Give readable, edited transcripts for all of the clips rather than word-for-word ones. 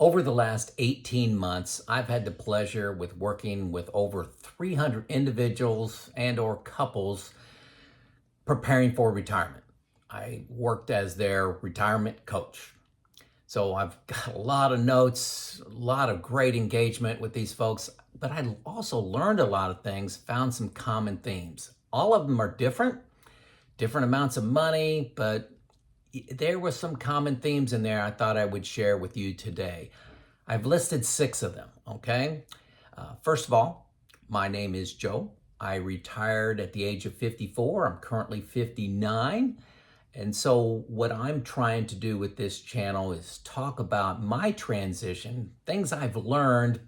Over the last 18 months, I've had the pleasure with working with over 300 individuals and or couples preparing for retirement. I worked as their retirement coach. So I've got a lot of notes, a lot of great engagement with these folks, but I also learned a lot of things, found some common themes. All of them are different amounts of money, but there were some common themes in there I thought I would share with you today. I've listed 6 of them, okay? First of all, my name is Joe. I retired at the age of 54. I'm currently 59. And so what I'm trying to do with this channel is talk about my transition, things I've learned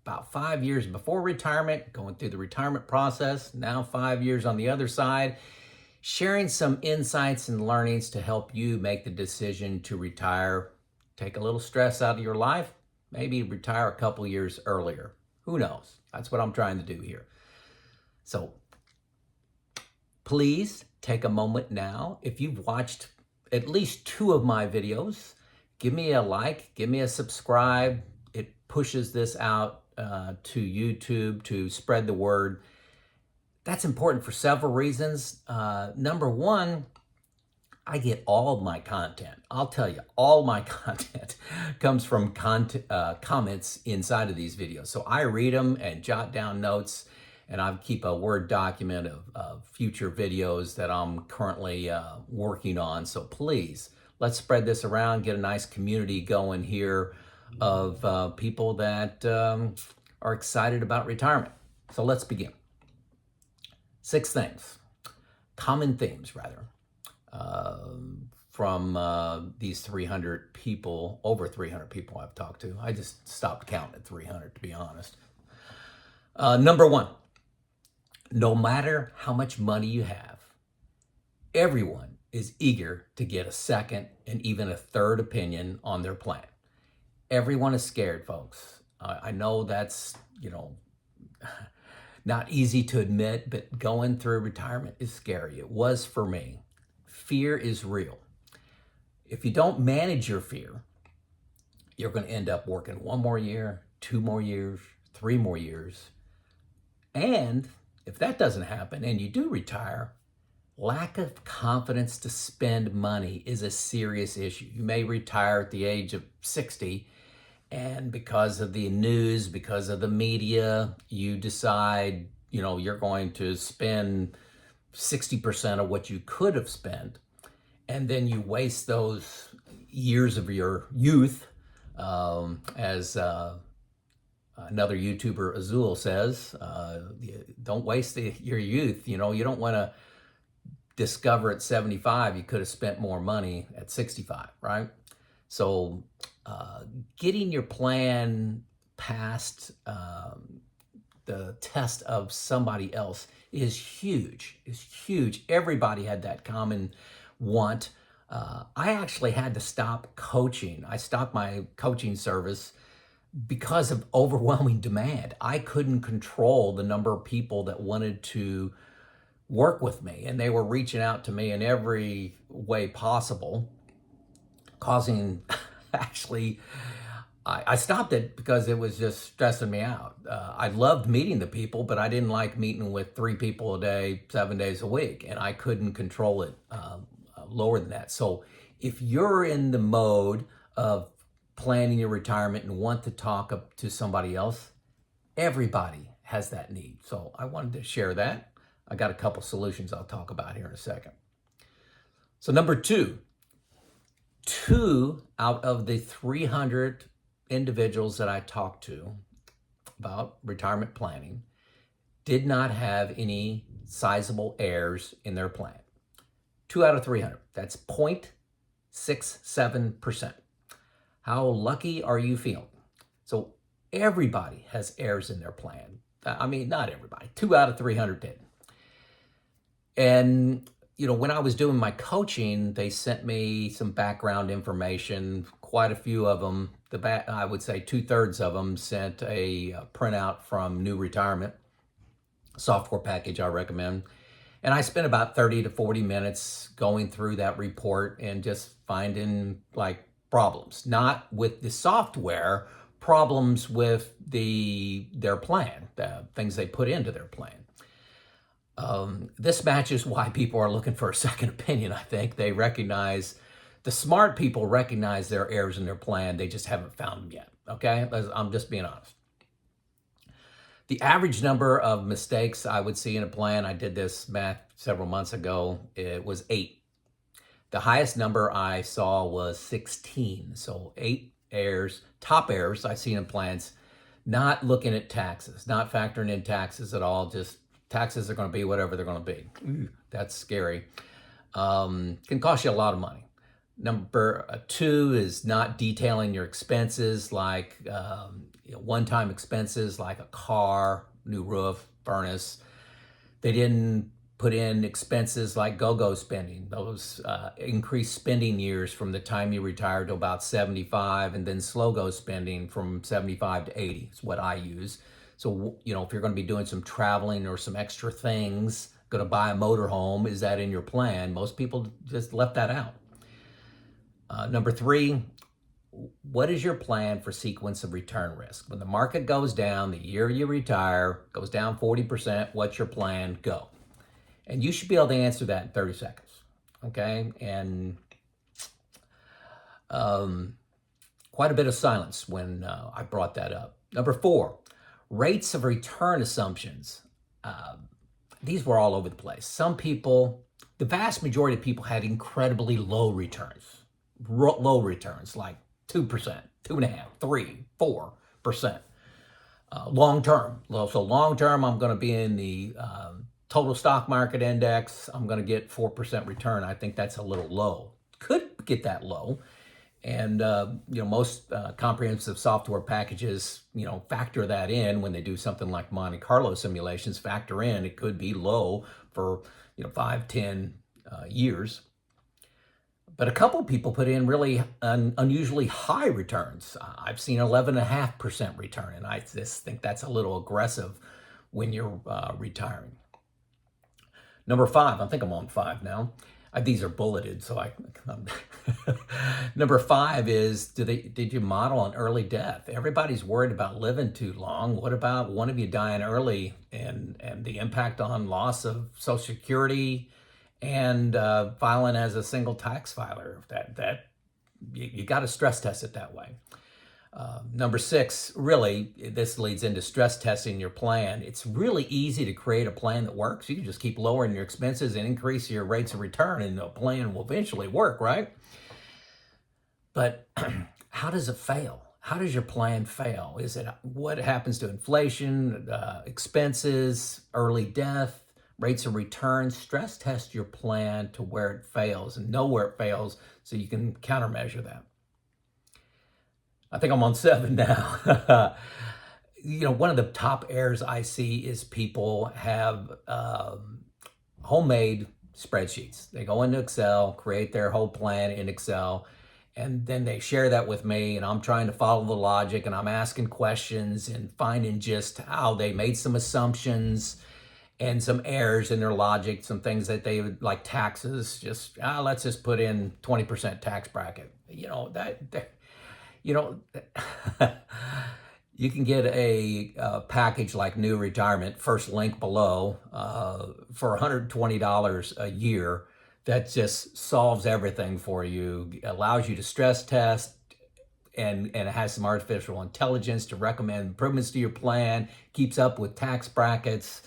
about 5 years before retirement, going through the retirement process, now 5 years on the other side, sharing some insights and learnings to help you make the decision to retire, take a little stress out of your life, maybe retire a couple years earlier. Who knows? That's what I'm trying to do here. So please take a moment now. If you've watched at least 2 of my videos, give me a like, give me a subscribe. It pushes this out to YouTube to spread the word. That's important for several reasons. Number one, I get all of my content. I'll tell you, all my content comes from comments inside of these videos. So I read them and jot down notes, and I keep a Word document of future videos that I'm currently working on. So please, let's spread this around, get a nice community going here of people that are excited about retirement. So let's begin. 6 things, common themes rather, from these 300 people, over 300 people I've talked to. I just stopped counting at 300, to be honest. Number 1, no matter how much money you have, everyone is eager to get a second and even a third opinion on their plan. Everyone is scared, folks. I know that's, not easy to admit, but going through retirement is scary. It was for me. Fear is real. If you don't manage your fear, you're going to end up working 1 more year, 2 more years, 3 more years. And if that doesn't happen and you do retire, lack of confidence to spend money is a serious issue. You may retire at the age of 60, and because of the news, because of the media, you decide, you're going to spend 60% of what you could have spent. And then you waste those years of your youth, as another YouTuber, Azul, says, don't waste your youth. You don't want to discover at 75 you could have spent more money at 65, right? So getting your plan past the test of somebody else is huge. Everybody had that common want. I actually had to stop coaching. I stopped my coaching service because of overwhelming demand. I couldn't control the number of people that wanted to work with me, and they were reaching out to me in every way possible, causing actually, I stopped it because it was just stressing me out. I loved meeting the people, but I didn't like meeting with 3 people a day, 7 days a week, and I couldn't control it lower than that. So if you're in the mode of planning your retirement and want to talk up to somebody else, everybody has that need. So I wanted to share that. I got a couple solutions I'll talk about here in a second. So number 2, 2 out of the 300 individuals that I talked to about retirement planning did not have any sizable heirs in their plan. 2 out of 300. That's 0.67%. How lucky are you feeling? So everybody has heirs in their plan. I mean, not everybody. 2 out of 300 did. And when I was doing my coaching, they sent me some background information. Quite a few of them, I would say 2/3 of them, sent a printout from New Retirement, software package I recommend. And I spent about 30 to 40 minutes going through that report and just finding like problems, not with the software, problems with their plan, the things they put into their plan. This matches why people are looking for a second opinion, I think. They recognize, the smart people recognize there are errors in their plan. They just haven't found them yet, okay? I'm just being honest. The average number of mistakes I would see in a plan, I did this math several months ago, it was 8. The highest number I saw was 16. So 8 errors, top errors I've seen in plans, not looking at taxes, not factoring in taxes at all, just taxes are going to be whatever they're going to be. That's scary. Can cost you a lot of money. Number 2 is not detailing your expenses, like one-time expenses like a car, new roof, furnace. They didn't put in expenses like go-go spending, those increased spending years from the time you retire to about 75, and then slow-go spending from 75 to 80 is what I use. So, if you're going to be doing some traveling or some extra things, going to buy a motorhome, is that in your plan? Most people just left that out. Number 3, what is your plan for sequence of return risk? When the market goes down, the year you retire, goes down 40%, what's your plan? Go. And you should be able to answer that in 30 seconds, okay? And quite a bit of silence when I brought that up. Number 4, rates of return assumptions. These were all over the place. Some people, the vast majority of people had incredibly low returns. Low returns, like 2%, 2.5%, 3%, 4%. Long term. So long term, I'm going to be in the total stock market index. I'm going to get 4% return. I think that's a little low. Could get that low. And, most comprehensive software packages, factor that in when they do something like Monte Carlo simulations, factor in, it could be low for, 5, 10 years. But a couple people put in really unusually high returns. I've seen 11.5% return, and I just think that's a little aggressive when you're retiring. Number 5, I think I'm on 5 now. These are bulleted, so Number 5 is, did you model an early death? Everybody's worried about living too long. What about one of you dying early and the impact on loss of Social Security and filing as a single tax filer? That you got to stress test it that way. Number 6, really, this leads into stress testing your plan. It's really easy to create a plan that works. You can just keep lowering your expenses and increase your rates of return, and the plan will eventually work, right? But how does it fail? How does your plan fail? Is it what happens to inflation, expenses, early death, rates of return? Stress test your plan to where it fails and know where it fails so you can countermeasure that. I think I'm on 7 now. One of the top errors I see is people have homemade spreadsheets. They go into Excel, create their whole plan in Excel, and then they share that with me, and I'm trying to follow the logic, and I'm asking questions and finding just how they made some assumptions and some errors in their logic, some things that they would, like taxes, let's just put in 20% tax bracket. You can get a package like New Retirement, first link below, for $120 a year that just solves everything for you, allows you to stress test, and it has some artificial intelligence to recommend improvements to your plan, keeps up with tax brackets,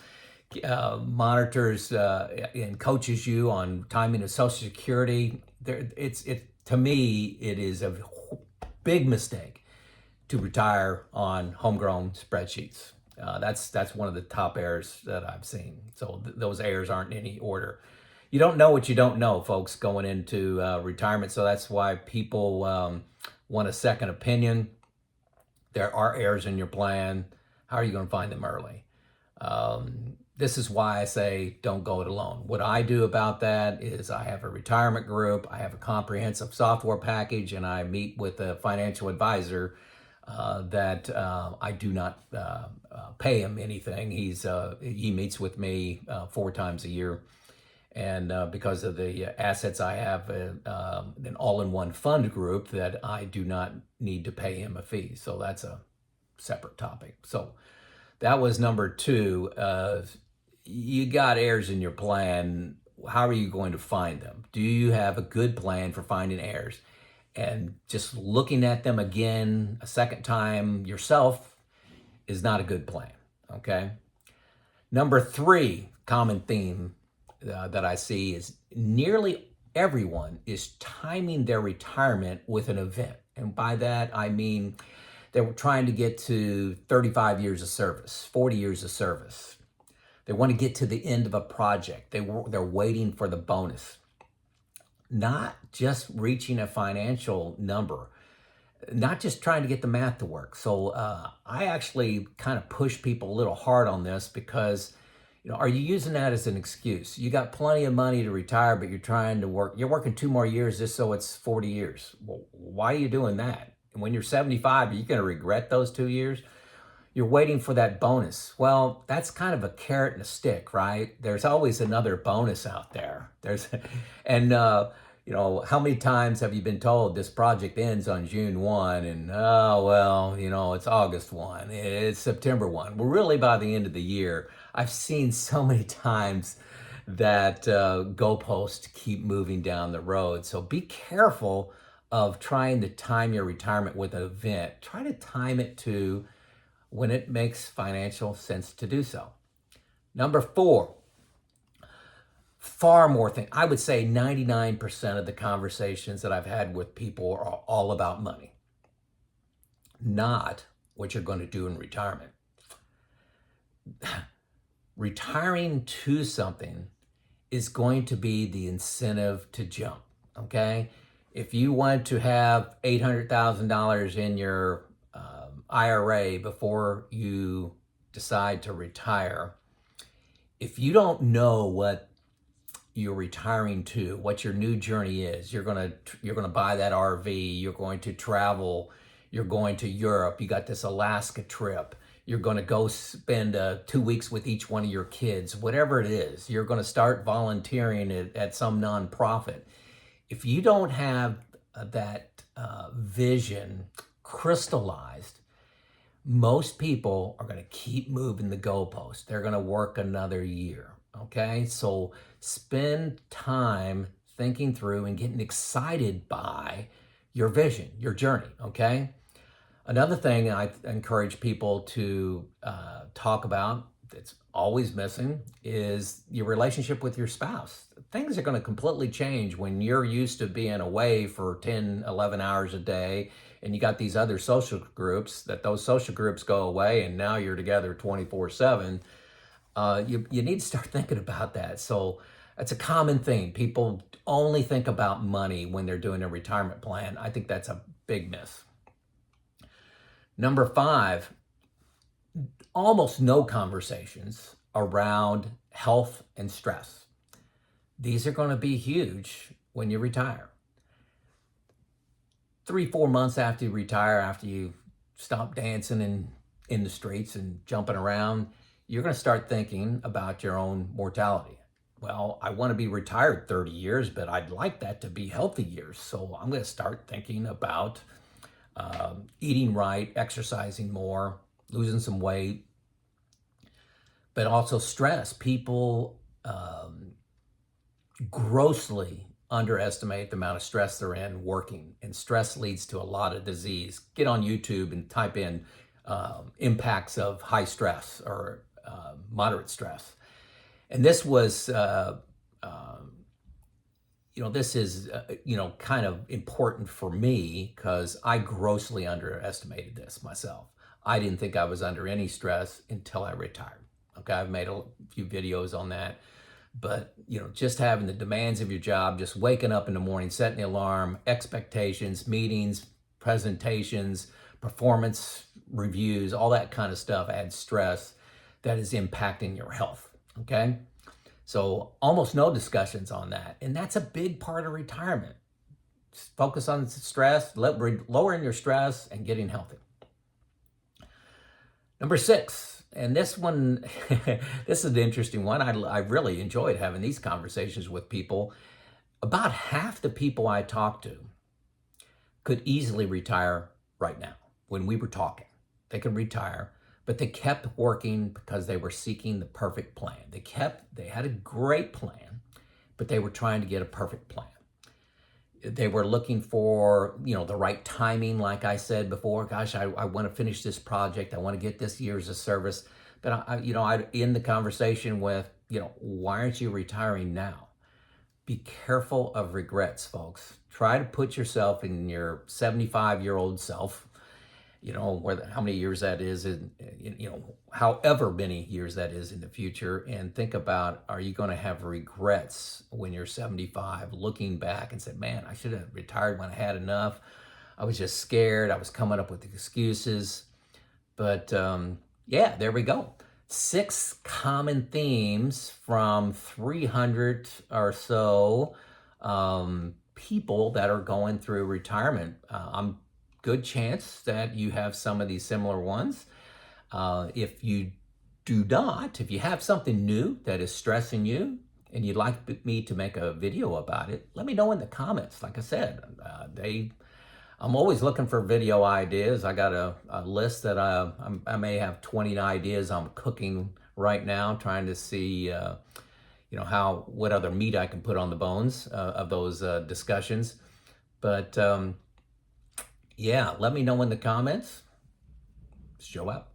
monitors and coaches you on timing of Social Security. To me, it is a big mistake to retire on homegrown spreadsheets. That's one of the top errors that I've seen. So those errors aren't in any order. You don't know what you don't know, folks, going into retirement. So that's why people want a second opinion. There are errors in your plan. How are you going to find them early? This is why I say don't go it alone. What I do about that is I have a retirement group, I have a comprehensive software package, and I meet with a financial advisor that I do not pay him anything. He meets with me 4 times a year, And because of the assets I have, an all-in-one fund group, that I do not need to pay him a fee. So that's a separate topic. So that was number two. You got heirs in your plan. How are you going to find them? Do you have a good plan for finding heirs? And just looking at them again a second time yourself is not a good plan, okay? Number three common theme that I see is nearly everyone is timing their retirement with an event. And by that, I mean they're trying to get to 35 years of service, 40 years of service. They want to get to the end of a project. They're waiting for the bonus, not just reaching a financial number, not just trying to get the math to work. So I actually kind of push people a little hard on this because, are you using that as an excuse? You got plenty of money to retire, but you're trying to work. You're working 2 more years just so it's 40 years. Well, why are you doing that? And when you're 75, are you going to regret those 2 years? You're waiting for that bonus. Well, that's kind of a carrot and a stick, right? There's always another bonus out there. And how many times have you been told this project ends on June 1 and, oh, well, it's August 1, it's September 1. Well, really by the end of the year, I've seen so many times that goalposts keep moving down the road. So be careful of trying to time your retirement with an event. Try to time it to when it makes financial sense to do so. Number four, far more things. I would say 99% of the conversations that I've had with people are all about money, not what you're going to do in retirement. Retiring to something is going to be the incentive to jump, okay? If you want to have $800,000 in your IRA before you decide to retire, if you don't know what you're retiring to, what your new journey is, you're gonna buy that RV, you're going to travel, you're going to Europe, you got this Alaska trip, you're going to go spend 2 weeks with each one of your kids, whatever it is, you're going to start volunteering at some nonprofit. If you don't have that vision crystallized, most people are going to keep moving the goalpost. They're going to work another year, okay? So spend time thinking through and getting excited by your vision, your journey, okay? Another thing I encourage people to talk about that's always missing is your relationship with your spouse. Things are going to completely change when you're used to being away for 10, 11 hours a day, and you got these other social groups, those social groups go away, and now you're together 24/7. You need to start thinking about that. So it's a common thing. People only think about money when they're doing a retirement plan. I think that's a big miss. Number five, almost no conversations around health and stress. These are going to be huge when you retire. 3-4 months after you retire, after you stop dancing in the streets and jumping around, you're going to start thinking about your own mortality. Well, I want to be retired 30 years, but I'd like that to be healthy years. So I'm going to start thinking about eating right, exercising more, losing some weight, but also stress. People grossly underestimate the amount of stress they're in working, and stress leads to a lot of disease. Get on YouTube and type in impacts of high stress or moderate stress. And this was, this is, kind of important for me because I grossly underestimated this myself. I didn't think I was under any stress until I retired. Okay, I've made a few videos on that. But, just having the demands of your job, just waking up in the morning, setting the alarm, expectations, meetings, presentations, performance reviews, all that kind of stuff adds stress that is impacting your health, okay? So almost no discussions on that. And that's a big part of retirement. Just focus on stress, lowering your stress and getting healthy. Number 6, And this one, this is an interesting one. I really enjoyed having these conversations with people. About half the people I talked to could easily retire right now. When we were talking, they could retire, but they kept working because they were seeking the perfect plan. They had a great plan, but they were trying to get a perfect plan. They were looking for, the right timing. Like I said before, gosh, I want to finish this project. I want to get this years of service. But I end the conversation with, why aren't you retiring now? Be careful of regrets, folks. Try to put yourself in your 75-year-old self, how many years that is, and, however many years that is in the future, and think about, are you going to have regrets when you're 75, looking back and say, man, I should have retired when I had enough. I was just scared. I was coming up with excuses. But yeah, there we go. 6 common themes from 300 or so people that are going through retirement. I'm good chance that you have some of these similar ones. If you do not, if you have something new that is stressing you and you'd like me to make a video about it, let me know in the comments. Like I said, I'm always looking for video ideas. I got a list that I may have 20 ideas I'm cooking right now, trying to see what other meat I can put on the bones of those discussions. But yeah, let me know in the comments. Show out.